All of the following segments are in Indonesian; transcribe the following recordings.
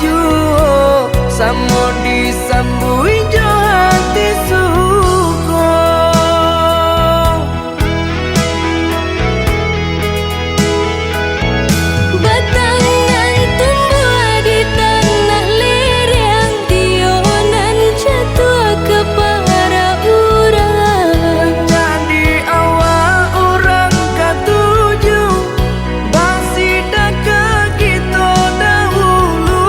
juo samo disambui jo hati suko. Batangan tumbuh di tanah lereng, tionan jatuh ke para urang. Jadi awal orang katuju basida ke kita dahulu.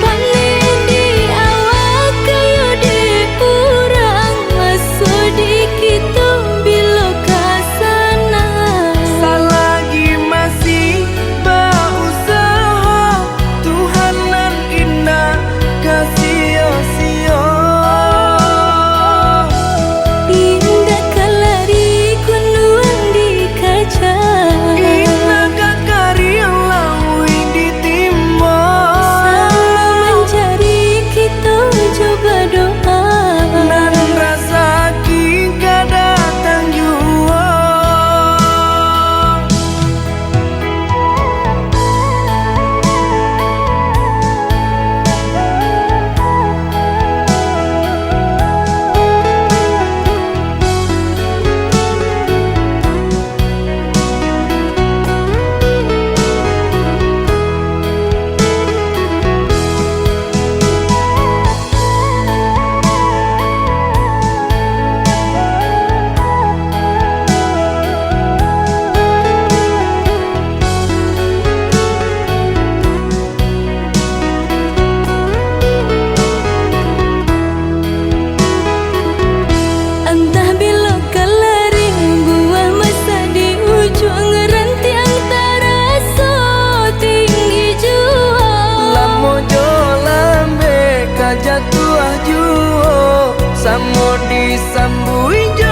Panen di awal kayu di urang, masuk di kita bila kasana. Selagi masih berusaha, Tuhanan indah kasih-sia. Indah kelari kunuang di kaca, Indah kakari lawi ditimba. sama mencari kita coba doa. Nan rasa ki kada datang jua. Entah bila kelari buah masa di ujung ranting terasa tinggi jua. Lamo jo lambe kajatuah juo samo disambui jo